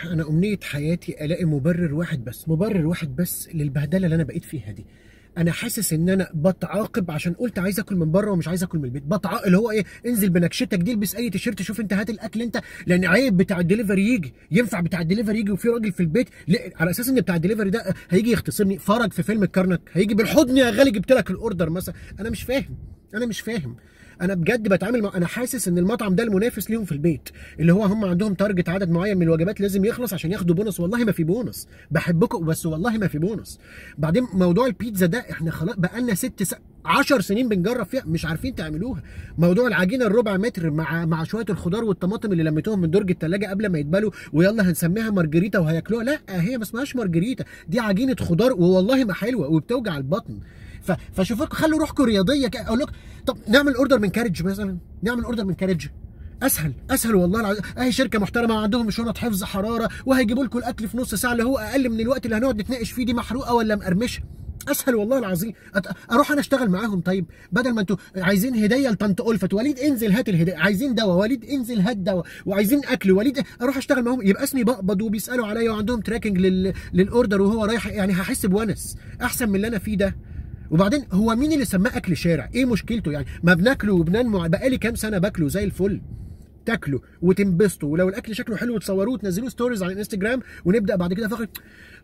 انا امنيه حياتي الاقي مبرر واحد بس للبهدله اللي انا بقيت فيها دي. انا حاسس ان انا بتعاقب عشان قلت عايز اكل من بره ومش عايز اكل من البيت. اللي هو ايه، انزل بنكشتك دي، البس اي تيشيرت، شوف انت هات الاكل انت، لان عيب بتاع الدليفري يجي. ينفع بتاع الدليفري يجي وفي راجل في البيت على اساس ان بتاع الدليفري ده هيجي يختصرني؟ فرج في فيلم الكرنك هيجي بالحضن يا غالي جبت لك الاوردر مثلا. انا مش فاهم. انا بجد بتعامل انا حاسس ان المطعم ده المنافس ليهم في البيت، اللي هو هم عندهم تارجت عدد معين من الوجبات لازم يخلص عشان ياخدوا بونص. والله ما في بونص، بحبكم بس والله ما في بونص. بعدين موضوع البيتزا ده احنا خلاص بقالنا 10 سنين بنجرب فيها مش عارفين تعملوها. موضوع العجينه الربع متر مع شويه الخضار والطماطم اللي لميتوهم من درج الثلاجه قبل ما يتبلوا ويلا هنسميها مارجريتا وهياكلوها، لا هي ما اسمهاش مارجريتا، دي عجينه خضار والله ما حلوه وبتوجع البطن. فشوفوا لكم، خلوا روحكم رياضيه اقول لكم. طب نعمل اوردر من كارج مثلا، نعمل اوردر من كارج اسهل والله العظيم. اهي شركه محترمه وعندهم شنط حفظ حراره وهيجيبوا لكم الاكل في نص ساعه، اللي هو اقل من الوقت اللي هنقعد نتناقش فيه دي محروقه ولا مقرمشه. اسهل والله العظيم. اروح انا اشتغل معاهم. طيب بدل ما انتوا عايزين هديه لطنط ألفت، وليد انزل هات الهديه، عايزين دواء وليد انزل هات دواء، وعايزين اكل وليد، اروح اشتغل معاهم يبقى اسمي بقبض وبيسالوا عليا وعندهم تراكنج للاوردر وهو رايح، يعني هحس بونس احسن من اللي انا فيه ده. وبعدين هو مين اللي سماه اكل شارع؟ ايه مشكلته يعني؟ ما بناكله وبننمو، بقالي كام سنه باكله زي الفل. تاكلوا وتنبسطوا، ولو الاكل شكله حلو تصوروه وتنزلوه ستوريز على الانستجرام، ونبدا بعد كده فقط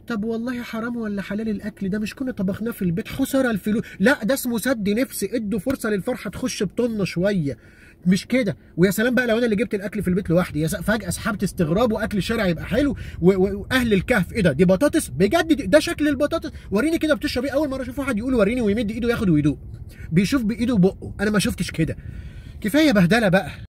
طب والله حرام ولا حلال الاكل ده؟ مش كنا طبخناه في البيت؟ خساره الفلوس. لا ده اسمه سد نفس، ادوا فرصه للفرحه تخش بطنه شويه، مش كده. ويا سلام بقى لو انا اللي جبت الاكل في البيت لوحدي، فجاه سحبت استغراب واكل الشارع يبقى حلو واهل الكهف ايه ده؟ دي بطاطس بجد؟ ده شكل البطاطس؟ وريني كده بتشرب ايه. اول مره اشوف واحد يقول وريني ويمد ايده ياخد ويدوق، بيشوف بايده وبقه. انا ما شفتش كده. كفايه بهدله بقى.